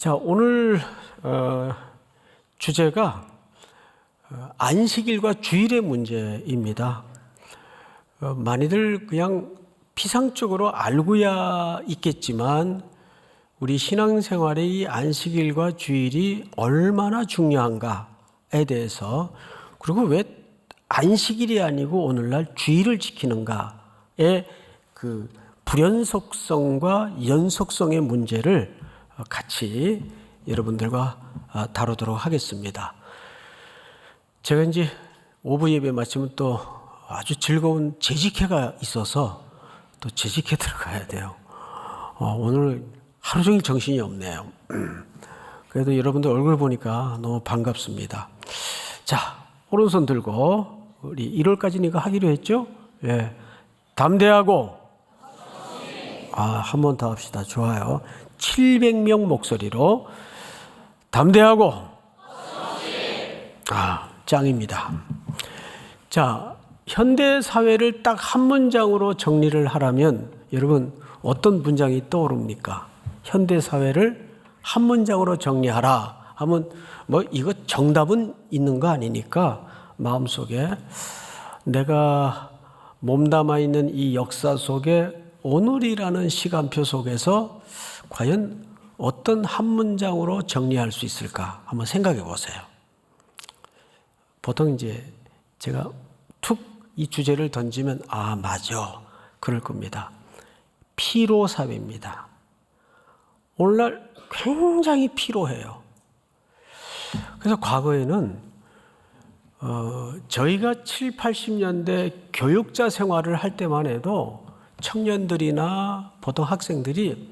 자, 오늘 주제가 안식일과 주일의 문제입니다. 많이들 그냥 피상적으로 알고야 있겠지만 우리 신앙생활의 이 안식일과 주일이 얼마나 중요한가에 대해서, 그리고 왜 안식일이 아니고 오늘날 주일을 지키는가의 그 불연속성과 연속성의 문제를 같이 여러분들과 다루도록 하겠습니다. 제가 이제 오후 예배 마치면 또 아주 즐거운 재직회가 있어서 또 재직회 들어가야 돼요. 오늘 하루 종일 정신이 없네요. 그래도 여러분들 얼굴 보니까 너무 반갑습니다. 자, 오른손 들고 우리 1월까지니까 하기로 했죠? 예. 담대하고 한 번 더 합시다. 좋아요. 700명 목소리로 담대하고 짱입니다. 자, 현대 사회를 딱 한 문장으로 정리를 하라면 여러분 어떤 문장이 떠오릅니까? 현대 사회를 한 문장으로 정리하라 하면 뭐 이거 정답은 있는 거 아니니까 마음속에 내가 몸담아 있는 이 역사 속에 오늘이라는 시간표 속에서 과연 어떤 한 문장으로 정리할 수 있을까 한번 생각해 보세요. 보통 이제 제가 툭 이 주제를 던지면 맞아 그럴 겁니다. 피로 사회입니다. 오늘날 굉장히 피로해요. 그래서 과거에는 저희가 7, 80년대 교육자 생활을 할 때만 해도 청년들이나 보통 학생들이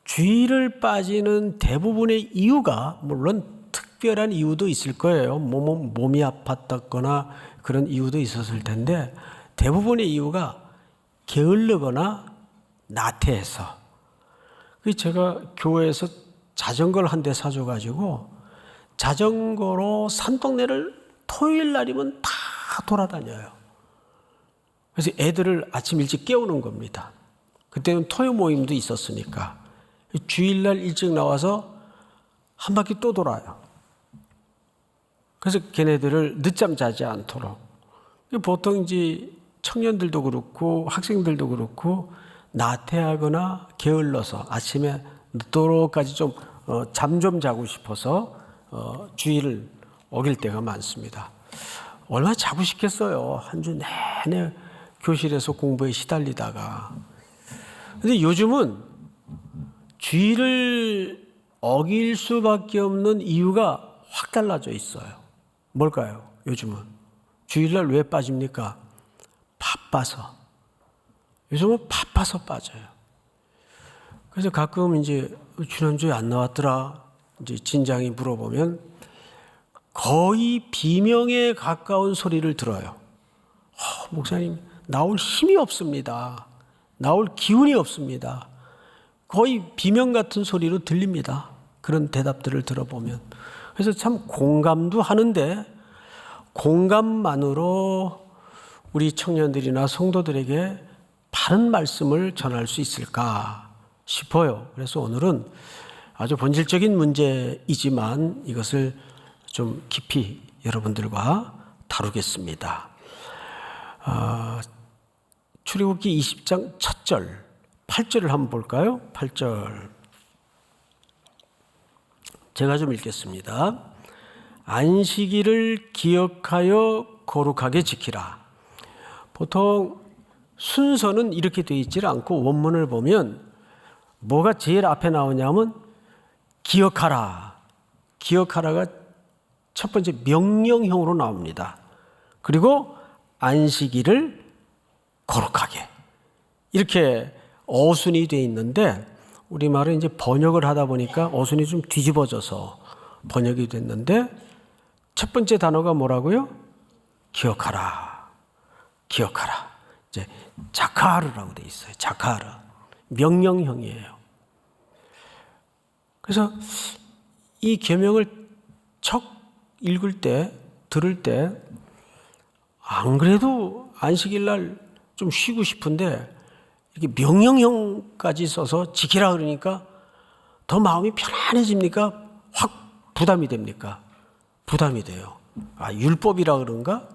주일을 빠지는 대부분의 이유가, 물론 특별한 이유도 있을 거예요. 몸이 아팠다거나 그런 이유도 있었을 텐데 대부분의 이유가 게을르거나 나태해서. 제가 교회에서 자전거를 한 대 사줘가지고 자전거로 산동네를 토요일 날이면 다 돌아다녀요. 그래서 애들을 아침 일찍 깨우는 겁니다. 그때는 토요 모임도 있었으니까. 주일날 일찍 나와서 한 바퀴 또 돌아요. 그래서 걔네들을 늦잠 자지 않도록. 보통 이제 청년들도 그렇고 학생들도 그렇고 나태하거나 게을러서 아침에 늦도록까지 좀 잠 좀 자고 싶어서 주일을 어길 때가 많습니다. 얼마나 자고 싶겠어요. 한 주 내내 교실에서 공부에 시달리다가. 근데 요즘은 주일을 어길 수밖에 없는 이유가 확 달라져 있어요. 뭘까요? 요즘은 주일날 왜 빠집니까? 바빠서. 요즘은 바빠서 빠져요. 그래서 가끔 이제 지난주에 안 나왔더라 이제 진장이 물어보면 거의 비명에 가까운 소리를 들어요. 목사님, 나올 힘이 없습니다. 나올 기운이 없습니다. 거의 비명 같은 소리로 들립니다. 그런 대답들을 들어보면. 그래서 참 공감도 하는데 공감만으로 우리 청년들이나 성도들에게 바른 말씀을 전할 수 있을까 싶어요. 그래서 오늘은 아주 본질적인 문제이지만 이것을 좀 깊이 여러분들과 다루겠습니다. 출애굽기 20장 첫 절, 8절을 한번 볼까요? 8절. 제가 좀 읽겠습니다. 안식일을 기억하여 거룩하게 지키라. 보통 순서는 이렇게 되어 있지 않고 원문을 보면 뭐가 제일 앞에 나오냐면 기억하라. 기억하라가 첫 번째 명령형으로 나옵니다. 그리고 안식일을 거룩하게. 이렇게 어순이 되어 있는데 우리말은 이제 번역을 하다 보니까 어순이 좀 뒤집어져서 번역이 됐는데 첫 번째 단어가 뭐라고요? 기억하라. 기억하라. 이제 자카르라고 되어 있어요. 자카르. 명령형이에요. 그래서 이 계명을 척 읽을 때, 들을 때 안 그래도 안식일 날 좀 쉬고 싶은데 이렇게 명령형까지 써서 지키라 그러니까 더 마음이 편안해집니까? 확 부담이 됩니까? 부담이 돼요. 율법이라 그런가?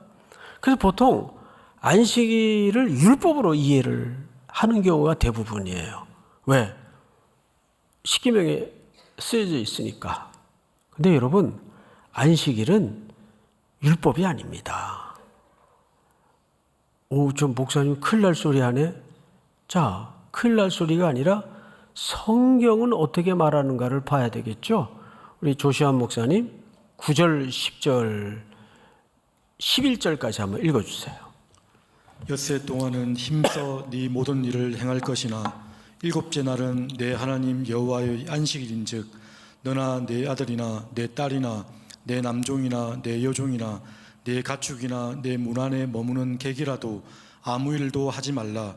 그래서 보통 안식일을 율법으로 이해를 하는 경우가 대부분이에요. 왜? 십계명에 쓰여져 있으니까. 근데 여러분, 안식일은 율법이 아닙니다. 저 목사님 큰일 날 소리 하네? 자, 큰일 날 소리가 아니라 성경은 어떻게 말하는가를 봐야 되겠죠? 우리 조시환 목사님 9절, 10절, 11절까지 한번 읽어주세요. 엿새 동안은 힘써 네 모든 일을 행할 것이나 일곱째 날은 내 하나님 여호와의 안식일인즉 너나 내 아들이나 내 딸이나 내 남종이나 내 여종이나 내 가축이나 내 문 안에 머무는 객이라도 아무 일도 하지 말라.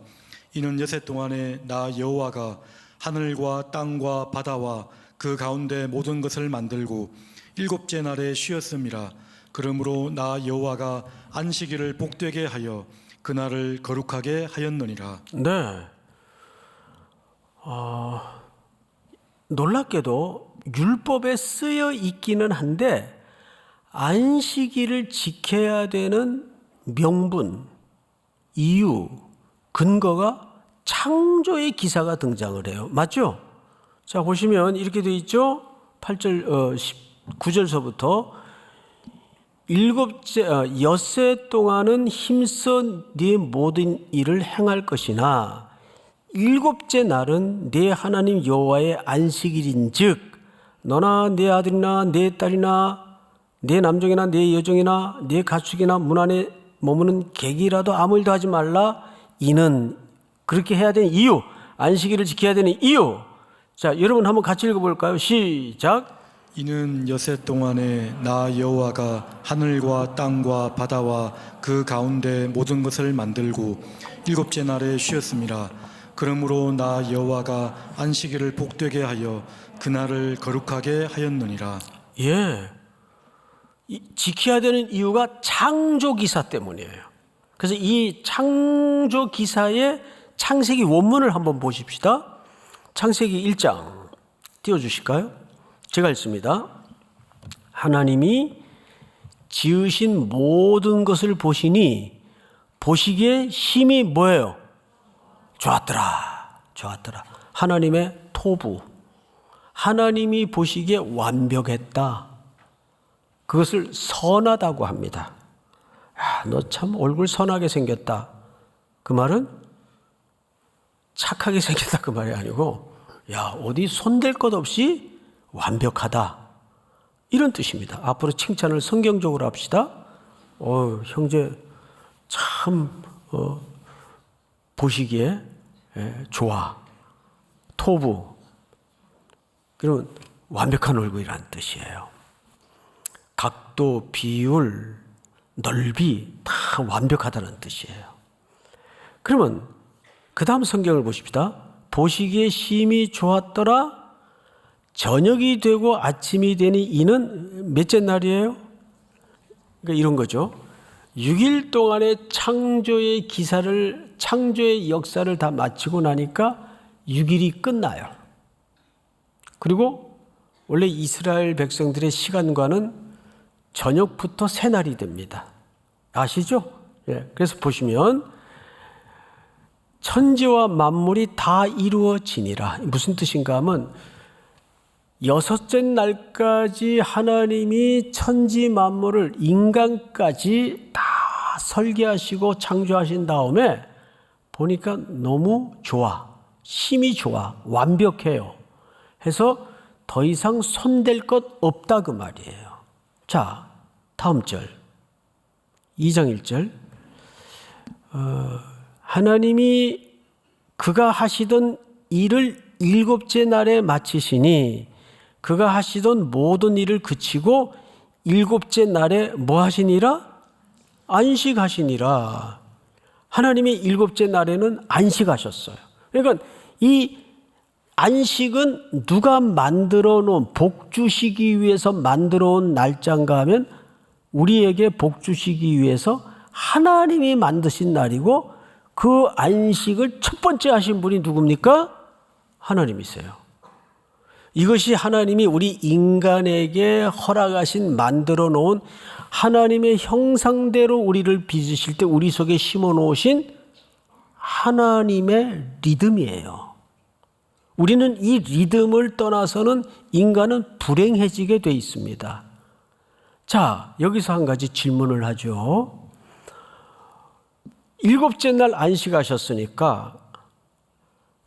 이는 엿새 동안에 나 여호와가 하늘과 땅과 바다와 그 가운데 모든 것을 만들고 일곱째 날에 쉬었음이라. 그러므로 나 여호와가 안식일을 복되게 하여 그날을 거룩하게 하였느니라. 네. 놀랍게도 율법에 쓰여 있기는 한데 안식일을 지켜야 되는 명분, 이유, 근거가 창조의 기사가 등장을 해요. 맞죠? 자, 보시면 이렇게 되어 있죠? 8절, 9절서부터 엿새 동안은 힘써 네 모든 일을 행할 것이나 일곱째 날은 네 하나님 여호와의 안식일인즉 너나 네 아들이나 네 딸이나 네 남종이나 네 여종이나 네 가축이나 문 안에 머무는 객이라도 아무 일도 하지 말라. 이는 그렇게 해야 되는 이유, 안식일을 지켜야 되는 이유. 자, 여러분 한번 같이 읽어볼까요? 시작. 이는 엿새 동안에 나 여호와가 하늘과 땅과 바다와 그 가운데 모든 것을 만들고 일곱째 날에 쉬었음이라. 그러므로 나 여호와가 안식일을 복되게 하여 그날을 거룩하게 하였느니라. 예, 지켜야 되는 이유가 창조 기사 때문이에요. 그래서 이 창조 기사의 창세기 원문을 한번 보십시다. 창세기 1장 띄워주실까요? 제가 읽습니다. 하나님이 지으신 모든 것을 보시니 보시기에 힘이 뭐예요? 좋았더라. 좋았더라. 하나님의 토부. 하나님이 보시기에 완벽했다. 그것을 선하다고 합니다. 너 참 얼굴 선하게 생겼다. 그 말은 착하게 생겼다 그 말이 아니고 어디 손댈 것 없이 완벽하다. 이런 뜻입니다. 앞으로 칭찬을 성경적으로 합시다. 형제 참 보시기에 좋아. 토부. 그러면 완벽한 얼굴이라는 뜻이에요. 각도, 비율, 넓이 다 완벽하다는 뜻이에요. 그러면 그 다음 성경을 보십시다. 보시기에 심히 좋았더라. 저녁이 되고 아침이 되니 이는 몇째 날이에요? 그러니까 이런 거죠. 6일 동안의 창조의 기사를, 창조의 역사를 다 마치고 나니까 6일이 끝나요. 그리고 원래 이스라엘 백성들의 시간과는 저녁부터 새날이 됩니다. 아시죠? 예. 그래서 보시면 천지와 만물이 다 이루어지니라. 무슨 뜻인가 하면 여섯째 날까지 하나님이 천지 만물을 인간까지 다 설계하시고 창조하신 다음에 보니까 너무 좋아. 힘이 좋아. 완벽해요. 해서 더 이상 손댈 것 없다 그 말이에요. 자, 다음 절 2장 1절 하나님이 그가 하시던 일을 일곱째 날에 마치시니 그가 하시던 모든 일을 그치고 일곱째 날에 뭐 하시니라? 안식하시니라. 하나님이 일곱째 날에는 안식하셨어요. 그러니까 이 안식은 누가 만들어 놓은, 복 주시기 위해서 만들어 온 날짜인가 하면 우리에게 복 주시기 위해서 하나님이 만드신 날이고 그 안식을 첫 번째 하신 분이 누굽니까? 하나님이세요. 이것이 하나님이 우리 인간에게 허락하신 만들어 놓은 하나님의 형상대로 우리를 빚으실 때 우리 속에 심어 놓으신 하나님의 리듬이에요. 우리는 이 리듬을 떠나서는 인간은 불행해지게 돼 있습니다. 자, 여기서 한 가지 질문을 하죠. 일곱째 날 안식하셨으니까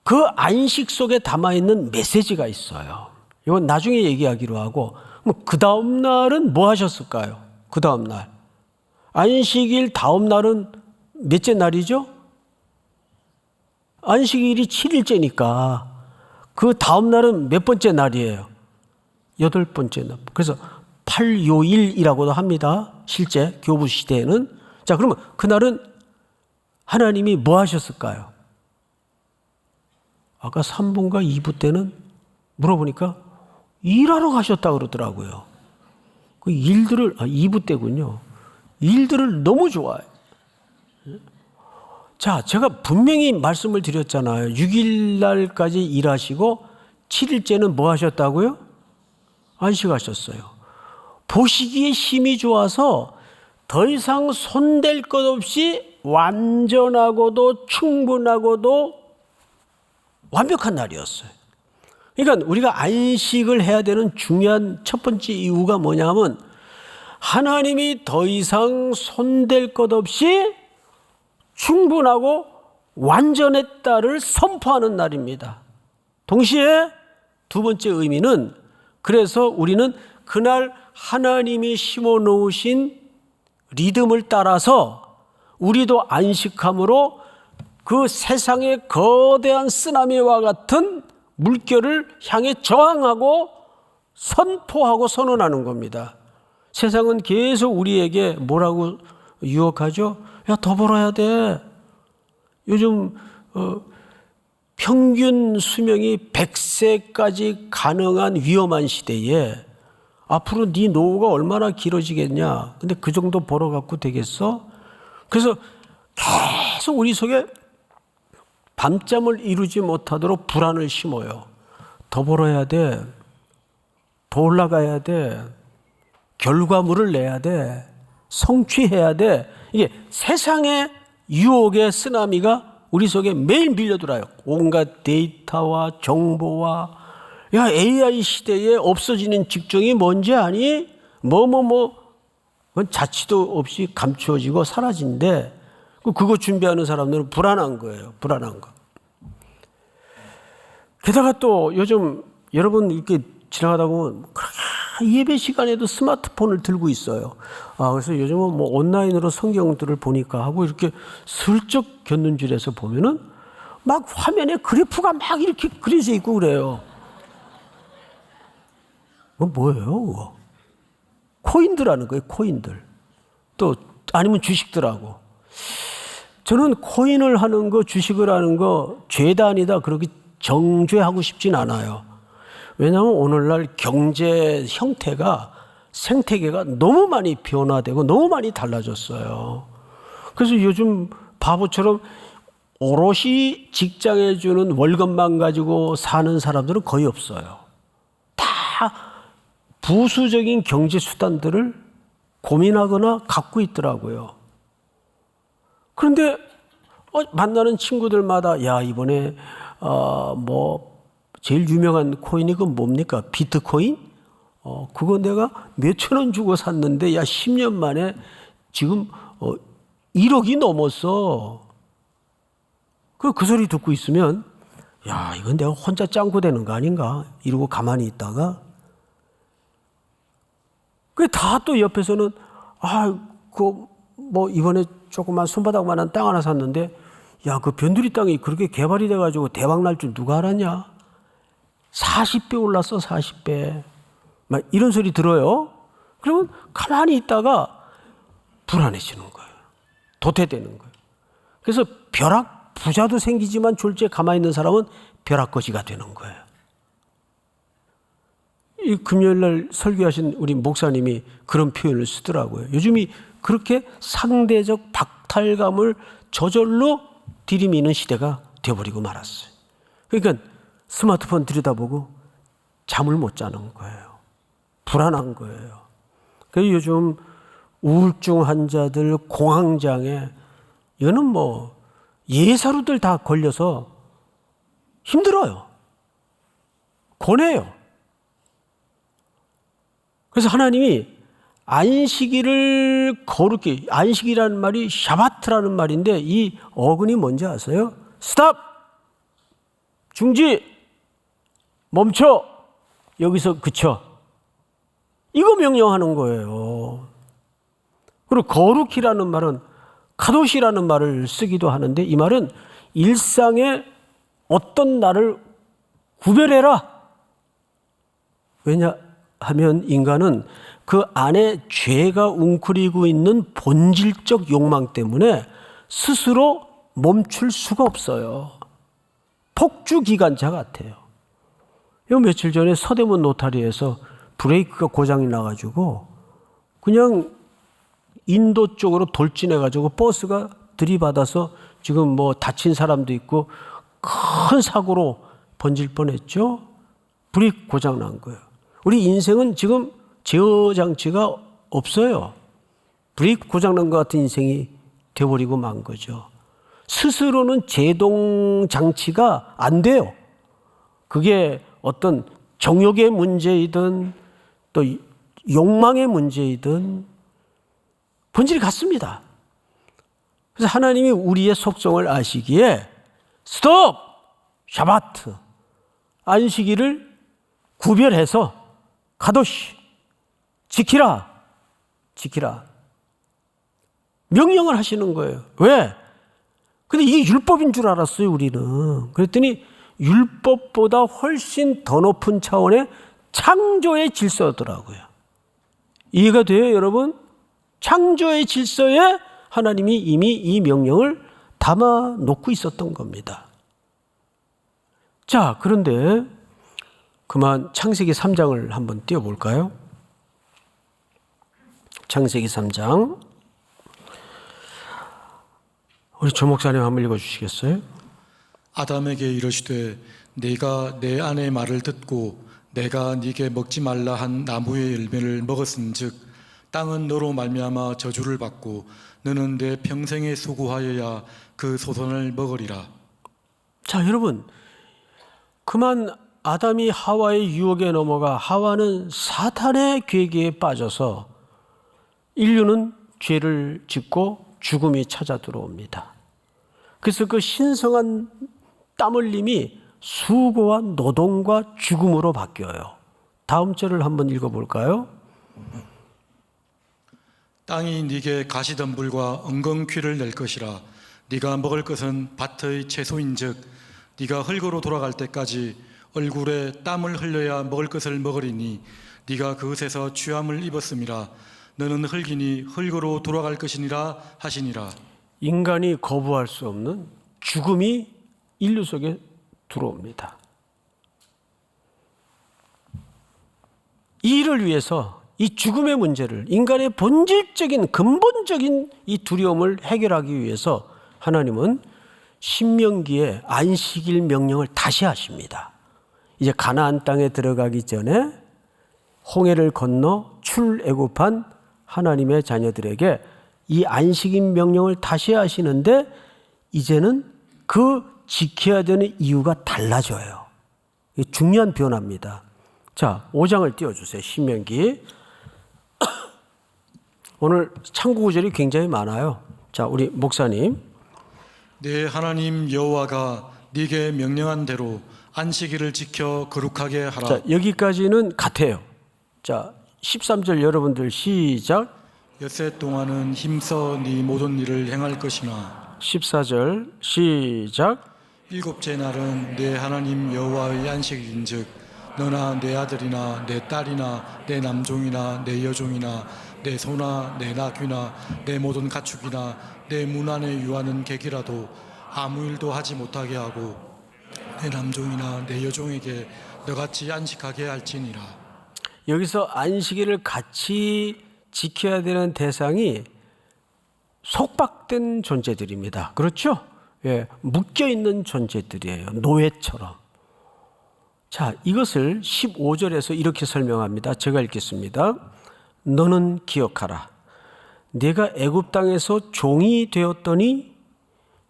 그 안식 속에 담아있는 메시지가 있어요. 이건 나중에 얘기하기로 하고, 그 다음 날은 뭐 하셨을까요? 그 다음 날. 안식일 다음 날은 몇째 날이죠? 안식일이 7일째니까 그 다음 날은 몇 번째 날이에요? 8번째 날. 그래서 팔요일이라고도 합니다. 실제 교부 시대에는. 자, 그러면 그날은 하나님이 뭐 하셨을까요? 아까 3부인가 2부 때는 물어보니까 일하러 가셨다 그러더라고요. 그 일들을, 2부 때군요. 일들을 너무 좋아해요. 자, 제가 분명히 말씀을 드렸잖아요. 6일 날까지 일하시고 7일째는 뭐 하셨다고요? 안식하셨어요. 보시기에 힘이 좋아서 더 이상 손댈 것 없이 완전하고도 충분하고도 완벽한 날이었어요. 그러니까 우리가 안식을 해야 되는 중요한 첫 번째 이유가 뭐냐면 하나님이 더 이상 손댈 것 없이 충분하고 완전했다를 선포하는 날입니다. 동시에 두 번째 의미는 그래서 우리는 그날 하나님이 심어 놓으신 리듬을 따라서 우리도 안식함으로 그 세상의 거대한 쓰나미와 같은 물결을 향해 저항하고 선포하고 선언하는 겁니다. 세상은 계속 우리에게 뭐라고 유혹하죠? 야, 더 벌어야 돼. 요즘 평균 수명이 100세까지 가능한 위험한 시대에 앞으로 네 노후가 얼마나 길어지겠냐. 근데 그 정도 벌어갖고 되겠어? 그래서 계속 우리 속에 밤잠을 이루지 못하도록 불안을 심어요. 더 벌어야 돼. 더 올라가야 돼. 결과물을 내야 돼. 성취해야 돼. 이게 세상의 유혹의 쓰나미가 우리 속에 매일 밀려들어요. 온갖 데이터와 정보와 야, AI 시대에 없어지는 직종이 뭔지 아니? 그건 자취도 없이 감추어지고 사라진대. 그거 준비하는 사람들은 불안한 거예요. 불안한 거. 게다가 또 요즘 여러분 이렇게 지나가다 보면 예배 시간에도 스마트폰을 들고 있어요. 그래서 요즘은 뭐 온라인으로 성경들을 보니까 하고 이렇게 슬쩍 곁눈질해서 보면은 막 화면에 그래프가 막 이렇게 그려져 있고 그래요. 그건 뭐예요? 코인들 하는 거예요, 코인들. 또 아니면 주식들하고. 저는 코인을 하는 거, 주식을 하는 거 죄다 아니다 그렇게 정죄하고 싶진 않아요. 왜냐하면 오늘날 경제 형태가 생태계가 너무 많이 변화되고 너무 많이 달라졌어요. 그래서 요즘 바보처럼 오롯이 직장에 주는 월급만 가지고 사는 사람들은 거의 없어요. 다 부수적인 경제 수단들을 고민하거나 갖고 있더라고요. 그런데 만나는 친구들마다 야, 이번에 제일 유명한 코인이 그 뭡니까? 비트코인? 그거 내가 몇천 원 주고 샀는데 야, 10년 만에 지금 1억이 넘었어. 그 소리 듣고 있으면 야, 이건 내가 혼자 짱구 되는 거 아닌가? 이러고 가만히 있다가 그 다 또 옆에서는 이번에 조그만 손바닥만한 땅 하나 샀는데 야, 그 변두리 땅이 그렇게 개발이 돼가지고 대박 날 줄 누가 알았냐? 40배 올랐어, 40배. 막 이런 소리 들어요. 그러면 가만히 있다가 불안해지는 거예요. 도태되는 거예요. 그래서 벼락 부자도 생기지만 졸지에 가만히 있는 사람은 벼락거지가 되는 거예요. 이 금요일날 설교하신 우리 목사님이 그런 표현을 쓰더라고요. 요즘이 그렇게 상대적 박탈감을 저절로 들이미는 시대가 되어버리고 말았어요. 그러니까 스마트폰 들여다보고 잠을 못 자는 거예요. 불안한 거예요. 그래서 요즘 우울증 환자들, 공황장애, 이거는 뭐 예사로들 다 걸려서 힘들어요. 고뇌요. 그래서 하나님이 안식일을 거룩히, 안식이라는 말이 샤바트라는 말인데 이 어근이 뭔지 아세요? 스탑! 중지! 멈춰! 여기서 그쳐. 이거 명령하는 거예요. 그리고 거룩이라는 말은 카도시라는 말을 쓰기도 하는데 이 말은 일상의 어떤 날을 구별해라. 왜냐하면 인간은 그 안에 죄가 웅크리고 있는 본질적 욕망 때문에 스스로 멈출 수가 없어요. 폭주기관차 같아요. 요 며칠 전에 서대문 노타리에서 브레이크가 고장이 나가지고 그냥 인도 쪽으로 돌진해가지고 버스가 들이받아서 지금 뭐 다친 사람도 있고 큰 사고로 번질 뻔했죠. 브레이크 고장 난 거예요. 우리 인생은 지금 제어 장치가 없어요. 브레이크 고장 난 것 같은 인생이 되어버리고 만 거죠. 스스로는 제동 장치가 안 돼요. 그게 어떤 정욕의 문제이든 또 욕망의 문제이든 본질이 같습니다. 그래서 하나님이 우리의 속성을 아시기에 스톱! 샤바트! 안식일을 구별해서 카도시! 지키라! 지키라! 명령을 하시는 거예요. 왜? 근데 이게 율법인 줄 알았어요, 우리는. 그랬더니 율법보다 훨씬 더 높은 차원의 창조의 질서더라고요. 이해가 돼요, 여러분? 창조의 질서에 하나님이 이미 이 명령을 담아 놓고 있었던 겁니다. 자, 그런데 그만 창세기 3장을 한번 띄워볼까요? 창세기 3장. 우리 조 목사님 한번 읽어주시겠어요? 아담에게 이르시되 네가 내 아내의 말을 듣고 내가 네게 먹지 말라 한 나무의 열매를 먹었은즉 땅은 너로 말미암아 저주를 받고 너는 내 평생에 수고하여야 그 소선을 먹으리라. 자, 여러분, 그만 아담이 하와의 유혹에 넘어가 하와는 사탄의 괴계에 빠져서 인류는 죄를 짓고 죽음이 찾아 들어옵니다. 그래서 그 신성한 땀 흘림이 수고와 노동과 죽음으로 바뀌어요. 다음 절을 한번 읽어볼까요? 땅이 네게 가시덤불과 엉겅퀴를 낼 것이라. 네가 먹을 것은 밭의 채소인즉 네가 흙으로 돌아갈 때까지 얼굴에 땀을 흘려야 먹을 것을 먹으리니 네가 그것에서 취함을 입었음이라. 너는 흙이니 흙으로 돌아갈 것이니라 하시니라. 인간이 거부할 수 없는 죽음이 인류 속에 들어옵니다. 이 일을 위해서 이 죽음의 문제를, 인간의 본질적인 근본적인 이 두려움을 해결하기 위해서 하나님은 신명기에 안식일 명령을 다시 하십니다. 이제 가나안 땅에 들어가기 전에 홍해를 건너 출애굽한 하나님의 자녀들에게 이 안식일 명령을 다시 하시는데 이제는 그 지켜야 되는 이유가 달라져요. 이게 중요한 변화입니다. 자, 5장을 띄워주세요. 신명기. 오늘 참고 구절이 굉장히 많아요. 자, 우리 목사님. 내 하나님 여호와가 네게 명령한 대로 안식일을 지켜 거룩하게 하라. 자, 여기까지는 같아요. 자, 13절 여러분들 시작. 엿새 동안은 힘써 네 모든 일을 행할 것이나 14절 시작. 일곱째 날은 내 하나님 여호와의 안식일인즉 너나 내 아들이나 내 딸이나 내 남종이나 내 여종이나 내 소나 내 나귀나 내 모든 가축이나 내 문 안에 유하는 객이라도 아무 일도 하지 못하게 하고 내 남종이나 내 여종에게 너같이 안식하게 할지니라. 여기서 안식일을 같이 지켜야 되는 대상이 속박된 존재들입니다. 그렇죠? 예, 묶여있는 존재들이에요. 노예처럼. 자, 이것을 15절에서 이렇게 설명합니다. 제가 읽겠습니다. 너는 기억하라. 내가 애굽 땅에서 종이 되었더니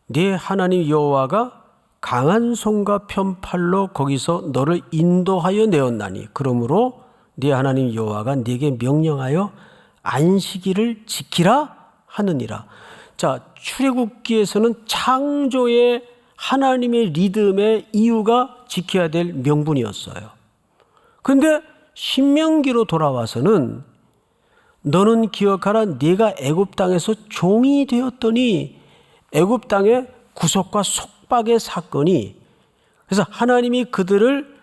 네 하나님 여호와가 강한 손과 편팔로 거기서 너를 인도하여 내었나니 그러므로 네 하나님 여호와가 네게 명령하여 안식일을 지키라 하느니라. 자, 출애굽기에서는 창조의 하나님의 리듬의 이유가 지켜야 될 명분이었어요. 그런데 신명기로 돌아와서는 너는 기억하라. 네가 애굽 땅에서 종이 되었더니 애굽 땅의 구속과 속박의 사건이, 그래서 하나님이 그들을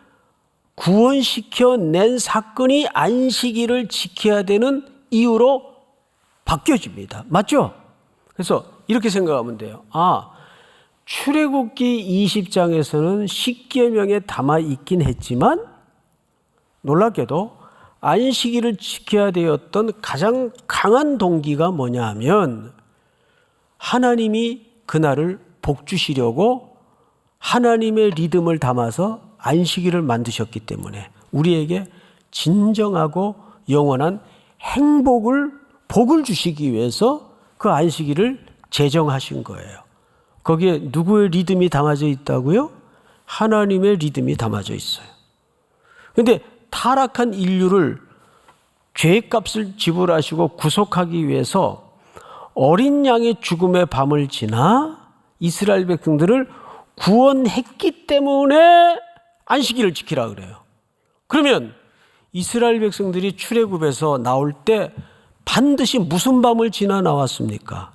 구원시켜 낸 사건이 안식일을 지켜야 되는 이유로 바뀌어집니다. 맞죠? 그래서 이렇게 생각하면 돼요. 출애굽기 20장에서는 십계명에 담아 있긴 했지만 놀랍게도 안식일을 지켜야 되었던 가장 강한 동기가 뭐냐 하면 하나님이 그날을 복주시려고 하나님의 리듬을 담아서 안식일을 만드셨기 때문에 우리에게 진정하고 영원한 복을 주시기 위해서 그 안식일을 제정하신 거예요. 거기에 누구의 리듬이 담아져 있다고요? 하나님의 리듬이 담아져 있어요. 그런데 타락한 인류를 죄값을 지불하시고 구속하기 위해서 어린 양의 죽음의 밤을 지나 이스라엘 백성들을 구원했기 때문에 안식일을 지키라 그래요. 그러면 이스라엘 백성들이 출애굽에서 나올 때 반드시 무슨 밤을 지나 나왔습니까?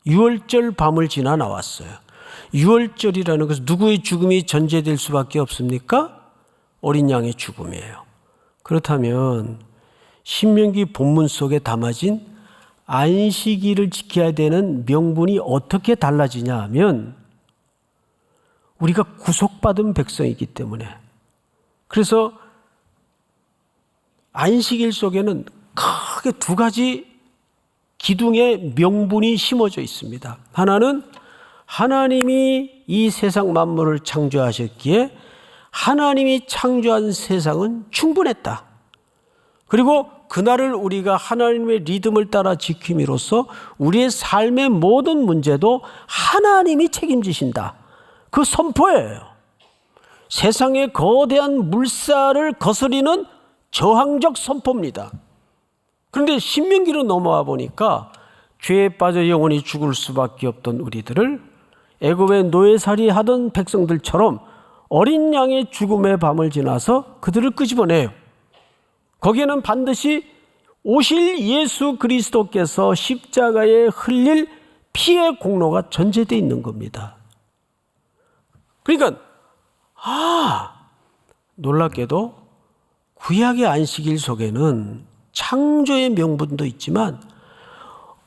유월절 밤을 지나 나왔어요. 유월절이라는 것은 누구의 죽음이 전제될 수밖에 없습니까? 어린 양의 죽음이에요. 그렇다면 신명기 본문 속에 담아진 안식일을 지켜야 되는 명분이 어떻게 달라지냐 하면 우리가 구속받은 백성이기 때문에, 그래서 안식일 속에는 크게 두 가지 기둥의 명분이 심어져 있습니다. 하나는 하나님이 이 세상 만물을 창조하셨기에 하나님이 창조한 세상은 충분했다. 그리고 그날을 우리가 하나님의 리듬을 따라 지킴으로써 우리의 삶의 모든 문제도 하나님이 책임지신다. 그 선포예요. 세상의 거대한 물살을 거스리는 저항적 선포입니다. 그런데 신명기로 넘어와 보니까 죄에 빠져 영원히 죽을 수밖에 없던 우리들을 애굽의 노예살이 하던 백성들처럼 어린 양의 죽음의 밤을 지나서 그들을 끄집어내요. 거기에는 반드시 오실 예수 그리스도께서 십자가에 흘릴 피의 공로가 전제되어 있는 겁니다. 그러니까 놀랍게도 구약의 안식일 속에는 창조의 명분도 있지만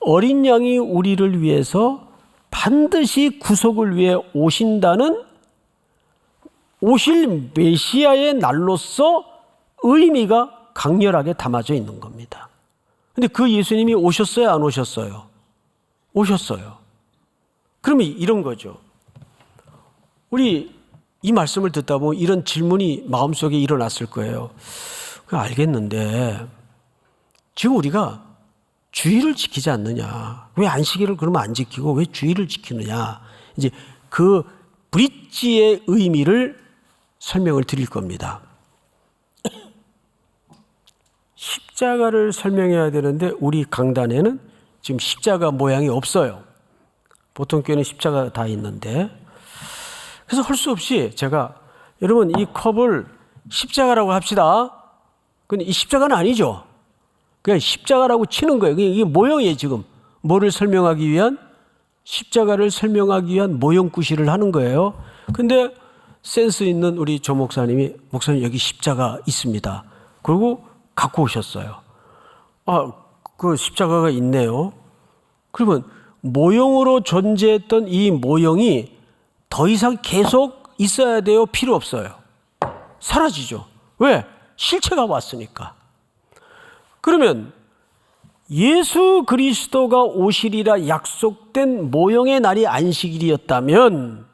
어린 양이 우리를 위해서 반드시 구속을 위해 오신다는 오실 메시아의 날로서 의미가 강렬하게 담아져 있는 겁니다. 그런데 그 예수님이 오셨어요, 안 오셨어요? 오셨어요. 그러면 이런 거죠. 우리 이 말씀을 듣다 보면 이런 질문이 마음속에 일어났을 거예요. 알겠는데 지금 우리가 주일을 지키지 않느냐? 왜 안식일을 그러면 안 지키고 왜 주일을 지키느냐? 이제 그 브릿지의 의미를 설명을 드릴 겁니다. 십자가를 설명해야 되는데 우리 강단에는 지금 십자가 모양이 없어요. 보통 교회는 십자가 다 있는데, 그래서 할 수 없이 제가 여러분 이 컵을 십자가라고 합시다. 근데 이 십자가는 아니죠. 그냥 십자가라고 치는 거예요. 이게 모형이에요. 지금 뭐를 설명하기 위한, 십자가를 설명하기 위한 모형구실을 하는 거예요. 근데 센스 있는 우리 조 목사님이, 목사님 여기 십자가 있습니다. 그리고 갖고 오셨어요. 그 십자가가 있네요. 그러면 모형으로 존재했던 이 모형이 더 이상 계속 있어야 돼요? 필요 없어요? 사라지죠. 왜? 실체가 왔으니까. 그러면 예수 그리스도가 오시리라 약속된 모형의 날이 안식일이었다면,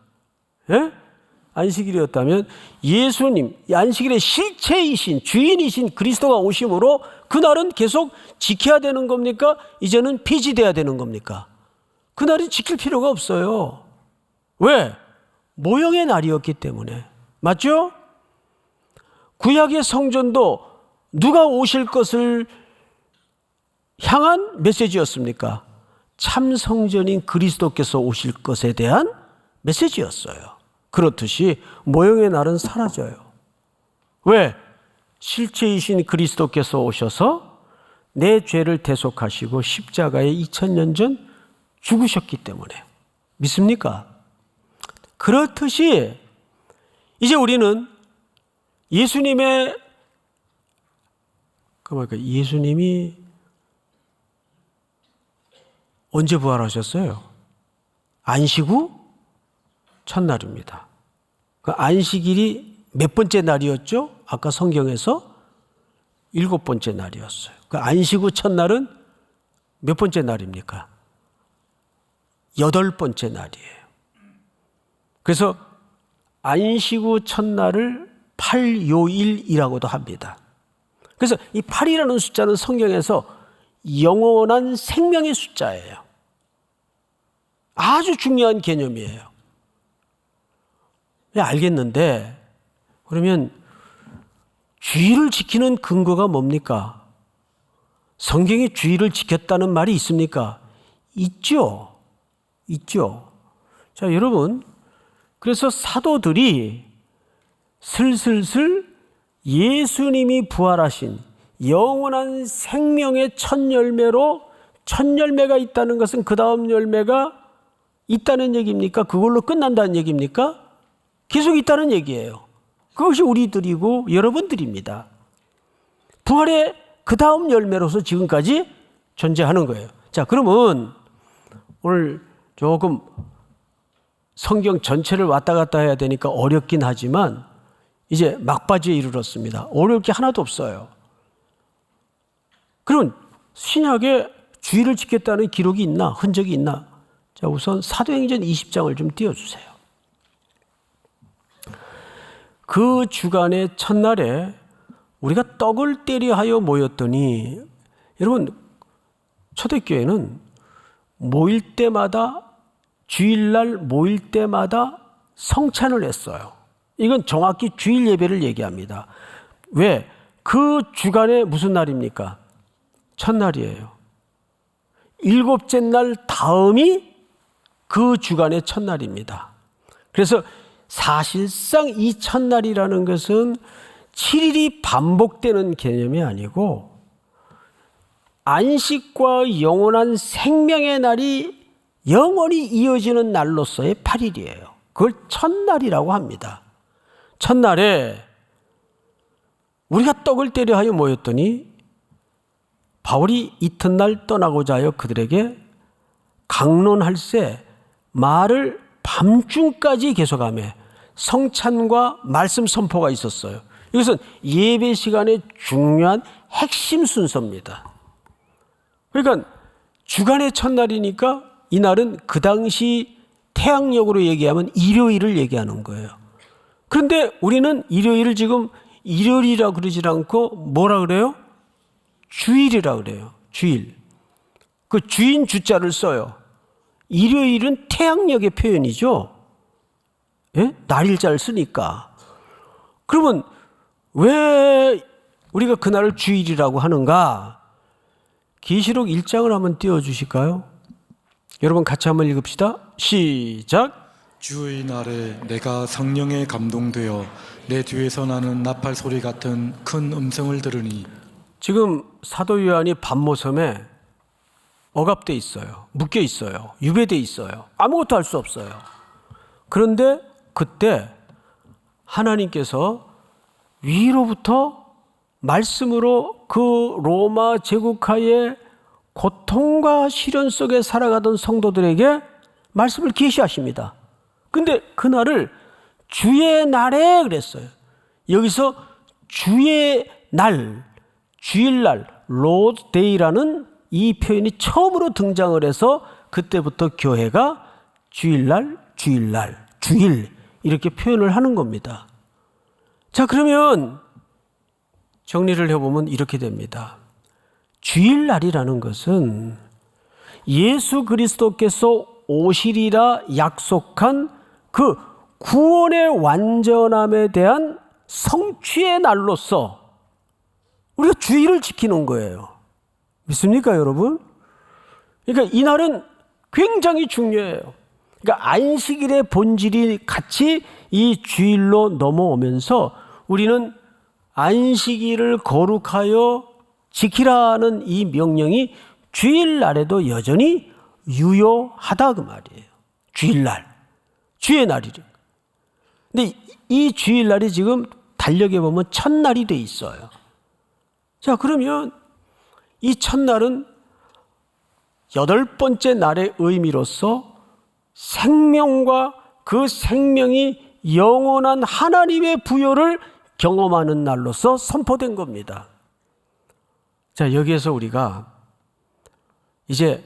안식일이었다면 예수님, 안식일의 실체이신 주인이신 그리스도가 오심으로 그날은 계속 지켜야 되는 겁니까? 이제는 폐지돼야 되는 겁니까? 그날은 지킬 필요가 없어요. 왜? 모형의 날이었기 때문에. 맞죠? 구약의 성전도 누가 오실 것을 향한 메시지였습니까? 참 성전인 그리스도께서 오실 것에 대한 메시지였어요. 그렇듯이 모형의 날은 사라져요. 왜? 실체이신 그리스도께서 오셔서 내 죄를 대속하시고 십자가에 2000년 전 죽으셨기 때문에. 믿습니까? 그렇듯이 이제 우리는 예수님의 예수님이 언제 부활하셨어요? 안식 후 첫날입니다. 그 안식일이 몇 번째 날이었죠? 아까 성경에서 7번째 날이었어요. 그 안식 후 첫날은 몇 번째 날입니까? 8번째 날이에요. 그래서 안식 후 첫날을 팔요일이라고도 합니다. 그래서 이 8이라는 숫자는 성경에서 영원한 생명의 숫자예요. 아주 중요한 개념이에요. 알겠는데 그러면 주일을 지키는 근거가 뭡니까? 성경에 주일을 지켰다는 말이 있습니까? 있죠. 있죠. 자, 여러분, 그래서 사도들이 슬슬슬 예수님이 부활하신 영원한 생명의 첫 열매로, 첫 열매가 있다는 것은 그 다음 열매가 있다는 얘기입니까? 그걸로 끝난다는 얘기입니까? 계속 있다는 얘기예요. 그것이 우리들이고 여러분들입니다. 부활의 그 다음 열매로서 지금까지 존재하는 거예요. 자, 그러면 오늘 조금 성경 전체를 왔다 갔다 해야 되니까 어렵긴 하지만 이제 막바지에 이르렀습니다. 어려울 게 하나도 없어요. 그럼 신약에 주일을 지켰다는 기록이 있나? 흔적이 있나? 자, 우선 사도행전 20장을 좀 띄워주세요. 그 주간의 첫날에 우리가 떡을 떼려 하여 모였더니, 여러분, 초대교회는 모일 때마다, 주일날 모일 때마다 성찬을 했어요. 이건 정확히 주일 예배를 얘기합니다. 왜? 그 주간에 무슨 날입니까? 첫날이에요. 7째 날 다음이 그 주간의 첫날입니다. 그래서 사실상 이 첫날이라는 것은 7일이 반복되는 개념이 아니고 안식과 영원한 생명의 날이 영원히 이어지는 날로서의 8일이에요. 그걸 첫날이라고 합니다. 첫날에 우리가 떡을 떼려 하여 모였더니 바울이 이튿날 떠나고자 하여 그들에게 강론할세 말을 밤중까지 계속하며 성찬과 말씀 선포가 있었어요. 이것은 예배 시간의 중요한 핵심 순서입니다. 그러니까 주간의 첫날이니까 이날은 그 당시 태양력으로 얘기하면 일요일을 얘기하는 거예요. 그런데 우리는 일요일을 지금 일요일이라 그러지 않고 뭐라 그래요? 주일이라 그래요. 주일. 그 주인 주자를 써요. 일요일은 태양력의 표현이죠. 예? 날일자를 쓰니까. 그러면 왜 우리가 그날을 주일이라고 하는가? 계시록 1장을 한번 띄워주실까요? 여러분 같이 한번 읽읍시다. 시작. 주의 날에 내가 성령에 감동되어 내 뒤에서 나는 나팔 소리 같은 큰 음성을 들으니. 지금 사도 요한이 밤모섬에 억압돼 있어요. 묶여 있어요. 유배돼 있어요. 아무것도 할 수 없어요. 그런데 그때 하나님께서 위로부터 말씀으로 그 로마 제국하에 고통과 시련 속에 살아가던 성도들에게 말씀을 계시하십니다. 근데 그날을 주의 날에 그랬어요. 여기서 주의 날, 주일날, 로드데이라는 이 표현이 처음으로 등장을 해서 그때부터 교회가 주일날, 주일, 이렇게 표현을 하는 겁니다. 자, 그러면 정리를 해보면 이렇게 됩니다. 주일날이라는 것은 예수 그리스도께서 오시리라 약속한 그 구원의 완전함에 대한 성취의 날로서 우리가 주일을 지키는 거예요. 믿습니까, 여러분? 그러니까 이 날은 굉장히 중요해요. 그러니까 안식일의 본질이 같이 이 주일로 넘어오면서 우리는 안식일을 거룩하여 지키라는 이 명령이 주일날에도 여전히 유효하다 그 말이에요. 주일날, 주의 날이래. 근데 이 주일날이 지금 달력에 보면 첫날이 돼 있어요. 자, 그러면 이 첫날은 8번째 날의 의미로서 생명과 그 생명이 영원한 하나님의 부여를 경험하는 날로서 선포된 겁니다. 자, 여기에서 우리가 이제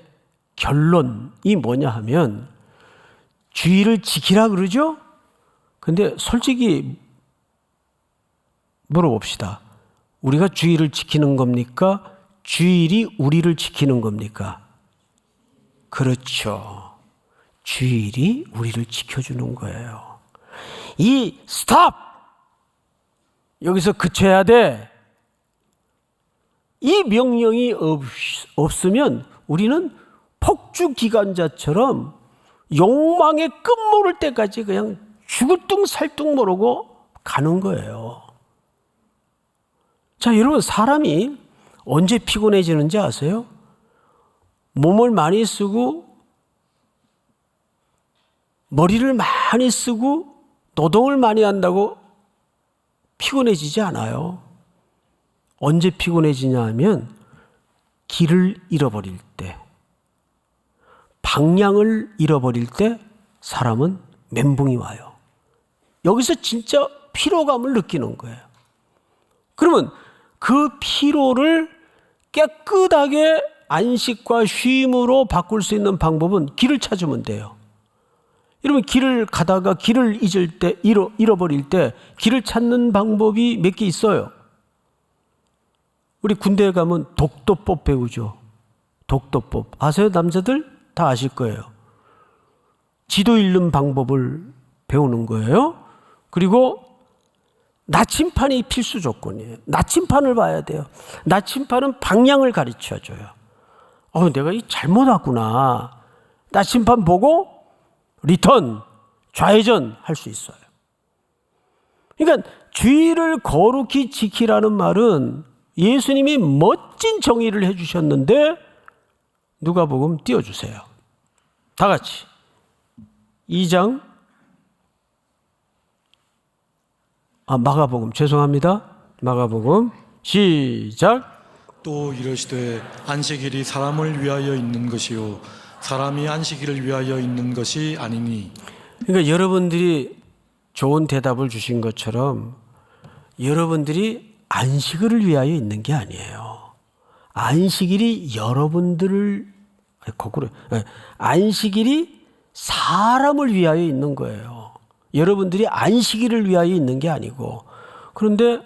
결론이 뭐냐 하면 주일을 지키라 그러죠? 근데 솔직히 물어봅시다. 우리가 주일을 지키는 겁니까? 주일이 우리를 지키는 겁니까? 그렇죠. 주일이 우리를 지켜주는 거예요. 이 스탑! 여기서 그쳐야 돼. 이 명령이 없으면 우리는 폭주기관자처럼 욕망에 끝모를 때까지 그냥 죽을 둥 살 둥 모르고 가는 거예요. 자, 여러분, 사람이 언제 피곤해지는지 아세요? 몸을 많이 쓰고 머리를 많이 쓰고 노동을 많이 한다고 피곤해지지 않아요. 언제 피곤해지냐 하면 길을 잃어버릴 때, 방향을 잃어버릴 때 사람은 멘붕이 와요. 여기서 진짜 피로감을 느끼는 거예요. 그러면 그 피로를 깨끗하게 안식과 쉼으로 바꿀 수 있는 방법은 길을 찾으면 돼요. 여러분, 길을 가다가 길을 잊을 때, 잃어버릴 때 길을 찾는 방법이 몇 개 있어요. 우리 군대에 가면 독도법 배우죠. 독도법. 아세요? 남자들 다 아실 거예요. 지도 읽는 방법을 배우는 거예요. 그리고 나침판이 필수 조건이에요. 나침판을 봐야 돼요. 나침판은 방향을 가르쳐줘요. 내가 잘못 왔구나. 나침판 보고 리턴, 좌회전 할 수 있어요. 그러니까 주일을 거룩히 지키라는 말은 예수님이 멋진 정의를 해주셨는데 누가복음 띄워주세요. 다 같이 2장 마가복음 죄송합니다. 마가복음 시작. 또 이르시되 안식일이 사람을 위하여 있는 것이요 사람이 안식일을 위하여 있는 것이 아니니. 그러니까 여러분들이 좋은 대답을 주신 것처럼 여러분들이 안식일을 위하여 있는 게 아니에요. 안식일이 여러분들을 거꾸로 안식일이 사람을 위하여 있는 거예요. 여러분들이 안식일을 위하여 있는 게 아니고. 그런데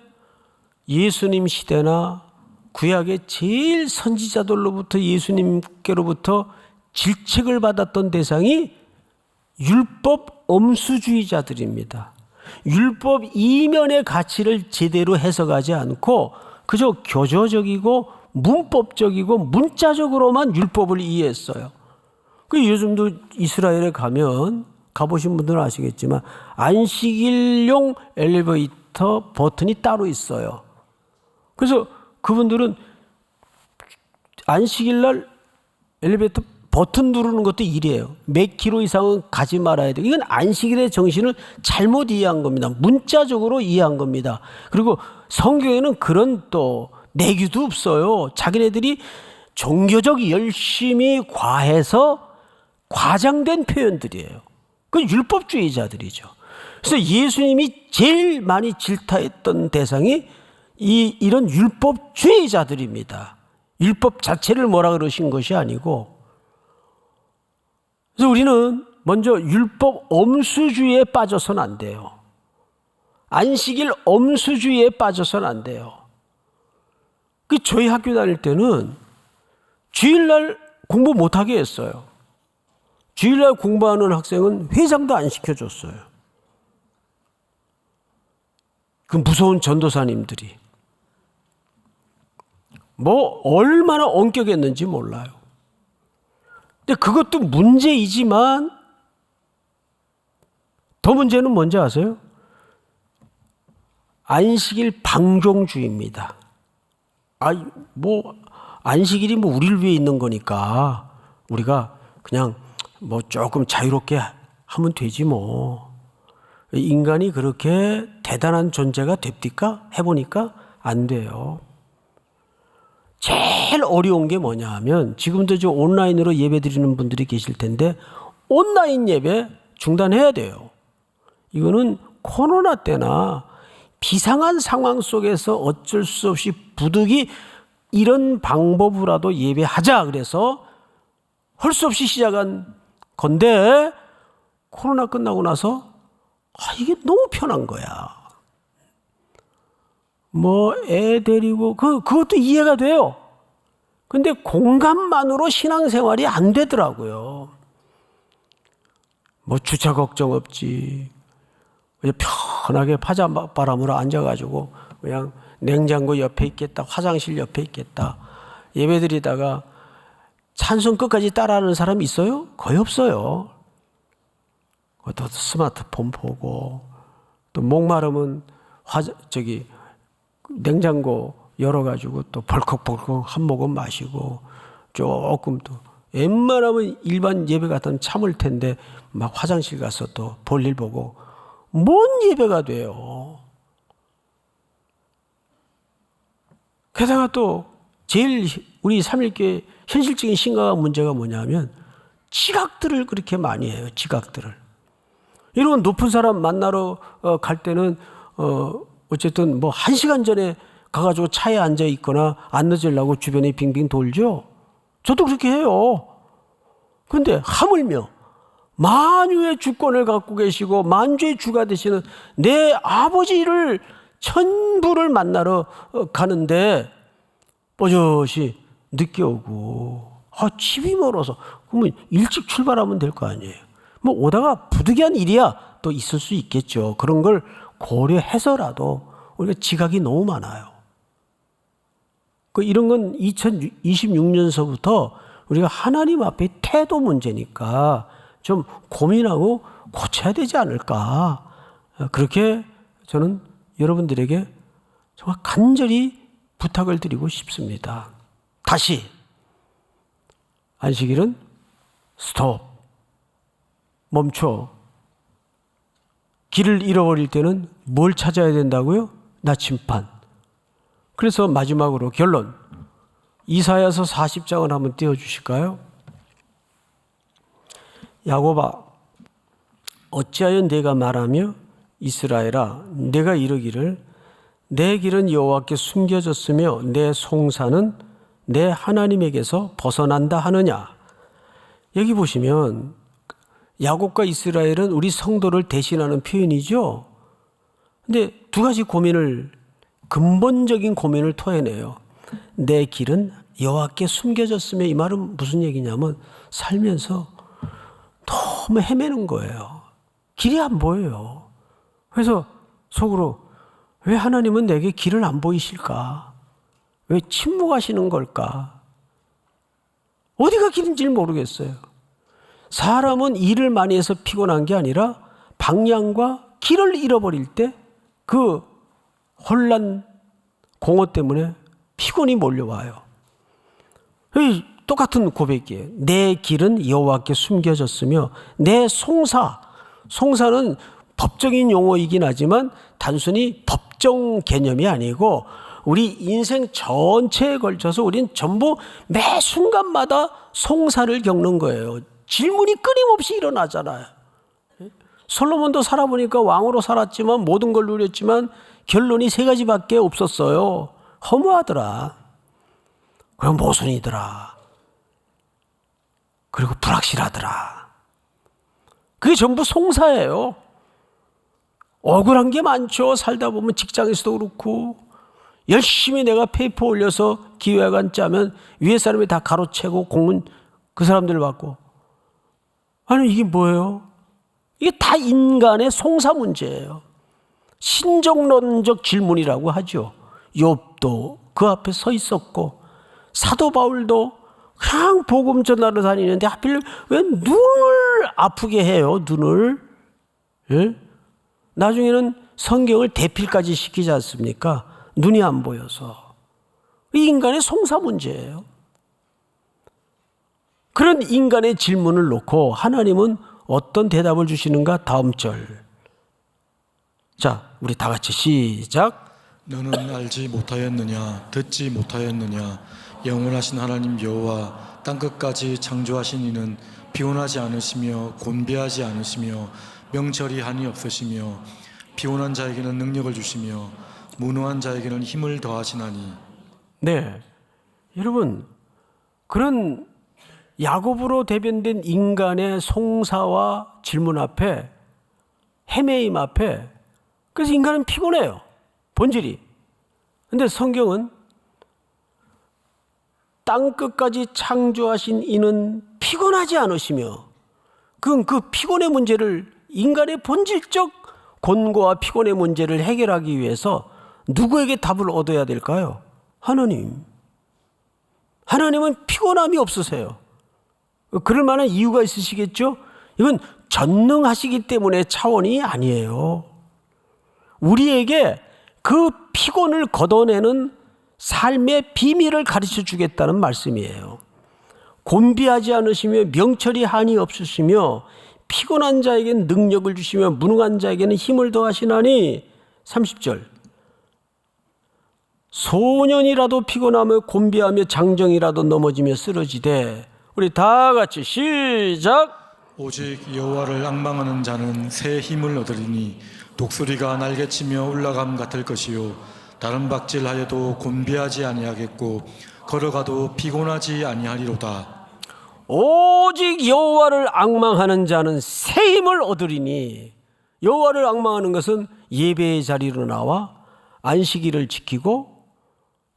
예수님 시대나 구약의 제일 선지자들로부터 예수님께로부터 질책을 받았던 대상이 율법 엄수주의자들입니다. 율법 이면의 가치를 제대로 해석하지 않고 그저 교조적이고 문법적이고 문자적으로만 율법을 이해했어요. 요즘도 이스라엘에 가보신 분들은 아시겠지만 안식일용 엘리베이터 버튼이 따로 있어요. 그래서 그분들은 안식일날 엘리베이터 버튼 누르는 것도 일이에요. 몇 킬로 이상은 가지 말아야 돼요. 이건 안식일의 정신을 잘못 이해한 겁니다. 문자적으로 이해한 겁니다. 그리고 성경에는 그런 또 내규도 없어요. 자기네들이 종교적 열심이 과해서 과장된 표현들이에요. 그 율법주의자들이죠. 그래서 예수님이 제일 많이 질타했던 대상이 이런 율법주의자들입니다. 율법 자체를 뭐라 그러신 것이 아니고. 그래서 우리는 먼저 율법 엄수주의에 빠져서는 안 돼요. 안식일 엄수주의에 빠져서는 안 돼요. 저희 학교 다닐 때는 주일날 공부 못하게 했어요. 주일날 공부하는 학생은 회장도 안 시켜줬어요. 그 무서운 전도사님들이. 얼마나 엄격했는지 몰라요. 근데 그것도 문제이지만 더 문제는 뭔지 아세요? 안식일 방종주의입니다. 안식일이 우리를 위해 있는 거니까 우리가 그냥 조금 자유롭게 하면 되지 뭐. 인간이 그렇게 대단한 존재가 됩니까? 해보니까 안 돼요. 제일 어려운 게 뭐냐 하면 지금도 온라인으로 예배 드리는 분들이 계실 텐데 온라인 예배 중단해야 돼요. 이거는 코로나 때나 비상한 상황 속에서 어쩔 수 없이 부득이 이런 방법으로라도 예배하자 그래서 할 수 없이 시작한 건데 코로나 끝나고 나서 이게 너무 편한 거야. 애 데리고 그것도 이해가 돼요. 근데 공간만으로 신앙생활이 안 되더라고요. 주차 걱정 없지. 그냥 편하게 파자바람으로 앉아가지고 그냥 냉장고 옆에 있겠다, 화장실 옆에 있겠다. 예배드리다가 찬송 끝까지 따라하는 사람 있어요? 거의 없어요. 또 스마트폰 보고 또 목마르면 냉장고 열어가지고 또 벌컥벌컥 한 모금 마시고 조금 또 웬만하면 일반 예배 같으면 참을 텐데 막 화장실 가서 또 볼일 보고 뭔 예배가 돼요. 게다가 또 제일 우리 삼일교회 현실적인 심각한 문제가 뭐냐면 지각들을 그렇게 많이 해요. 지각들을. 이런 높은 사람 만나러 갈 때는 어쨌든 1시간 전에 가가지고 차에 앉아 있거나 안 늦으려고 주변에 빙빙 돌죠. 저도 그렇게 해요. 근데 하물며 만유의 주권을 갖고 계시고 만주의 주가 되시는 내 아버지를 천부를 만나러 가는데 버젓이 늦게 오고 집이 멀어서 그러면 일찍 출발하면 될 거 아니에요. 오다가 부득이한 일이야 또 있을 수 있겠죠. 그런 걸 고려해서라도 우리가 지각이 너무 많아요. 이런 건 2026년서부터 우리가 하나님 앞에 태도 문제니까 좀 고민하고 고쳐야 되지 않을까. 그렇게 저는 여러분들에게 정말 간절히 부탁을 드리고 싶습니다. 다시 안식일은 스톱, 멈춰. 길을 잃어버릴 때는 뭘 찾아야 된다고요? 나침반. 그래서 마지막으로 결론. 이사야서 40장을 한번 띄워주실까요? 야곱아, 어찌하여 내가 말하며 이스라엘아, 내가 이르기를 내 길은 여호와께 숨겨졌으며 내 송사는 내 하나님에게서 벗어난다 하느냐. 여기 보시면 야곱과 이스라엘은 우리 성도를 대신하는 표현이죠. 근데 두 가지 근본적인 고민을 토해내요. 내 길은 여호와께 숨겨졌으며 이 말은 무슨 얘기냐면 살면서 너무 헤매는 거예요. 길이 안 보여요. 그래서 속으로 왜 하나님은 내게 길을 안 보이실까? 왜 침묵하시는 걸까? 어디가 길인지 모르겠어요. 사람은 일을 많이 해서 피곤한 게 아니라 방향과 길을 잃어버릴 때 그 혼란, 공허 때문에 피곤이 몰려와요. 똑같은 고백이에요. 내 길은 여호와께 숨겨졌으며 내 송사는 법적인 용어이긴 하지만 단순히 법정 개념이 아니고 우리 인생 전체에 걸쳐서 우린 전부 매 순간마다 송사를 겪는 거예요. 질문이 끊임없이 일어나잖아요. 솔로몬도 살아보니까 왕으로 살았지만 모든 걸 누렸지만 결론이 3가지밖에 없었어요. 허무하더라. 그리고 모순이더라. 그리고 불확실하더라. 그게 전부 송사예요. 억울한 게 많죠. 살다 보면 직장에서도 그렇고 열심히 내가 페이퍼 올려서 기획안 짜면 위에 사람이 다 가로채고 공은 그 사람들 받고. 아니 이게 뭐예요? 이게 다 인간의 송사 문제예요. 신정론적 질문이라고 하죠. 욥도 그 앞에 서 있었고 사도 바울도 그냥 복음 전하러 다니는데 하필 왜 눈을 아프게 해요? 눈을. 예? 나중에는 성경을 대필까지 시키지 않습니까? 눈이 안 보여서. 이 인간의 송사 문제예요. 그런 인간의 질문을 놓고 하나님은 어떤 대답을 주시는가? 다음 절. 자, 우리 다 같이 시작. 너는 알지 못하였느냐 듣지 못하였느냐 영원하신 하나님 여호와 땅끝까지 창조하신 이는 피곤하지 않으시며 곤비하지 않으시며 명철이 한이 없으시며 피곤한 자에게는 능력을 주시며 무능한 자에게는 힘을 더하시나니. 네, 여러분 그런 야곱으로 대변된 인간의 송사와 질문 앞에 헤매임 앞에 그래서 인간은 피곤해요. 본질이. 근데 성경은 땅끝까지 창조하신 이는 피곤하지 않으시며 그 피곤의 문제를 인간의 본질적 곤고와 피곤의 문제를 해결하기 위해서 누구에게 답을 얻어야 될까요? 하나님. 하나님은 피곤함이 없으세요. 그럴 만한 이유가 있으시겠죠? 이건 전능하시기 때문에 차원이 아니에요. 우리에게 그 피곤을 걷어내는 삶의 비밀을 가르쳐 주겠다는 말씀이에요. 곤비하지 않으시며 명철이 한이 없으시며 피곤한 자에게는 능력을 주시며 무능한 자에게는 힘을 더하시나니. 30절. 소년이라도 피곤하며 곤비하며 장정이라도 넘어지며 쓰러지되. 우리 다 같이 시작. 오직 여호와를 앙망하는 자는 새 힘을 얻으리니 독수리가 날개치며 올라감 같을 것이요 다른 박질하여도 곤비하지 아니하겠고 걸어가도 피곤하지 아니하리로다. 오직 여호와를 앙망하는 자는 새 힘을 얻으리니. 여호와를 앙망하는 것은 예배의 자리로 나와 안식일을 지키고,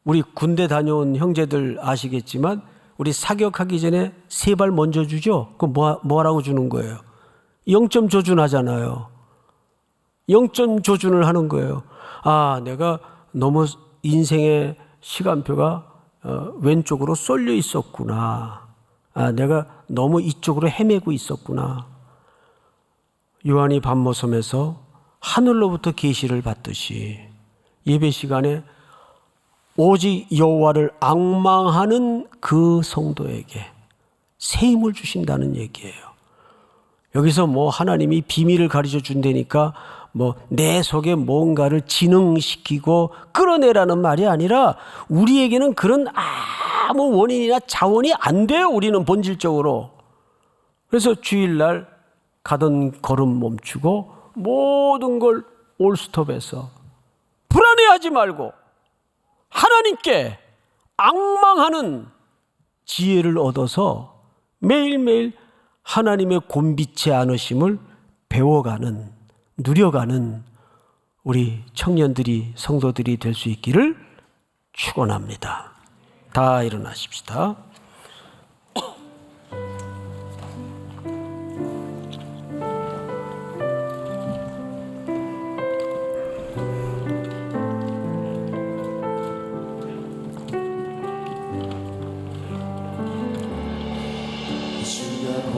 우리 군대 다녀온 형제들 아시겠지만 우리 사격하기 전에 세 발 먼저 주죠. 그럼 뭐라고 주는 거예요? 0점 조준하잖아요. 0점 조준을 하는 거예요. 아, 내가 너무 인생의 시간표가 왼쪽으로 쏠려 있었구나. 아, 내가 너무 이쪽으로 헤매고 있었구나. 요한이 밤모섬에서 하늘로부터 계시를 받듯이 예배 시간에 오직 여호와를 앙망하는 그 성도에게 새 힘을 주신다는 얘기예요. 여기서 뭐 하나님이 비밀을 가르쳐 준다니까 뭐 내 속에 뭔가를 진흥시키고 끌어내라는 말이 아니라 우리에게는 그런 아무 원인이나 자원이 안 돼요. 우리는 본질적으로. 그래서 주일날 가던 걸음 멈추고 모든 걸 올스톱해서 불안해하지 말고 하나님께 앙망하는 지혜를 얻어서 매일매일 하나님의 곤비치 않으심을 배워가는, 누려가는 우리 청년들이, 성도들이 될 수 있기를 축원합니다. 다 일어나십시다.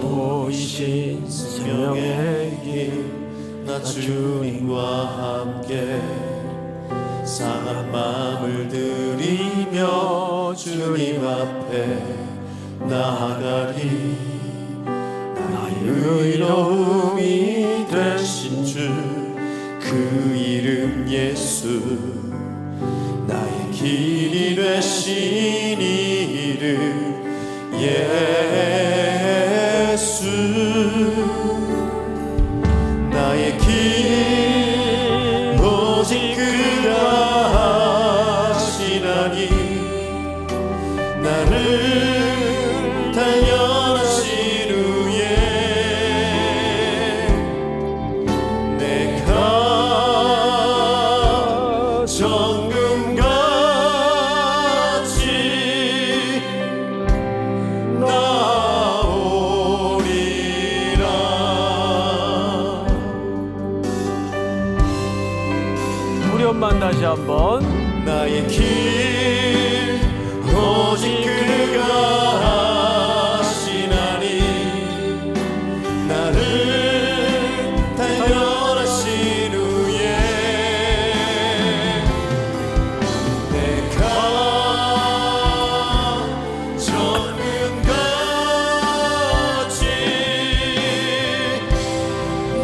보이신 생명의 길 나 주님과 함께 상한 마음을 들이며 주님 앞에 나아가리. 나의 의로움이 되신 주 그 이름 예수, 나의 길이 되신 이름 예수. 나의 길 오직 그가 하시나니 나를 단련하신 후에 다시 한번. 나의 길 오직 그가 하시나니 나를 단련하신 후에 내가 정금같이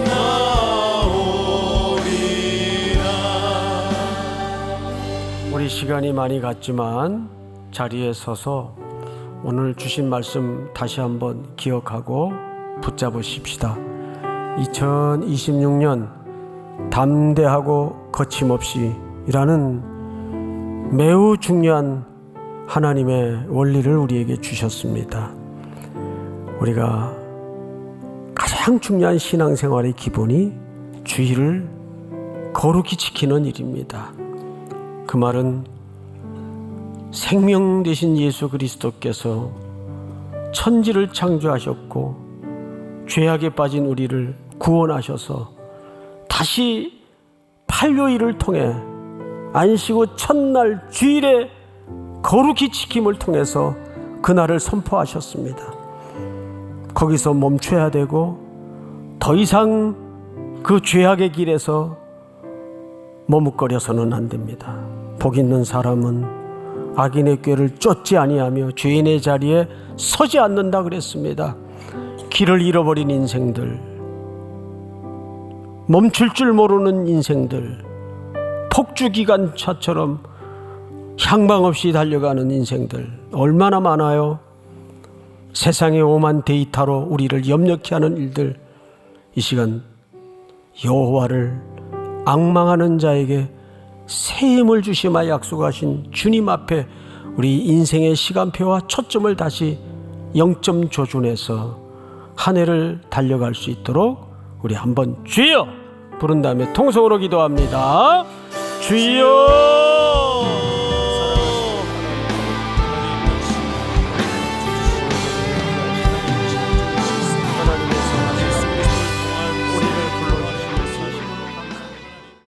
나오리라. 우리 시간이 많이 갔지만 자리에 서서 오늘 주신 말씀 다시 한번 기억하고 붙잡으십시다. 2026년 담대하고 거침없이 이라는 매우 중요한 하나님의 원리를 우리에게 주셨습니다. 우리가 가장 중요한 신앙생활의 기본이 주의를 거룩히 지키는 일입니다. 그 말은 생명 되신 예수 그리스도께서 천지를 창조하셨고 죄악에 빠진 우리를 구원하셔서 다시 팔요일을 통해 안식후 첫날 주일에 거룩히 지킴을 통해서 그날을 선포하셨습니다. 거기서 멈춰야 되고 더 이상 그 죄악의 길에서 머뭇거려서는 안 됩니다. 복 있는 사람은 악인의 꾀를 쫓지 아니하며 죄인의 자리에 서지 않는다 그랬습니다. 길을 잃어버린 인생들, 멈출 줄 모르는 인생들, 폭주기관차처럼 향방 없이 달려가는 인생들 얼마나 많아요. 세상의 오만 데이터로 우리를 염려케 하는 일들, 이 시간 여호와를 앙망하는 자에게 새 힘을 주시마 약속하신 주님 앞에 우리 인생의 시간표와 초점을 다시 0점 조준해서 한 해를 달려갈 수 있도록 우리 한번 주여 부른 다음에 통성으로 기도합니다. 주여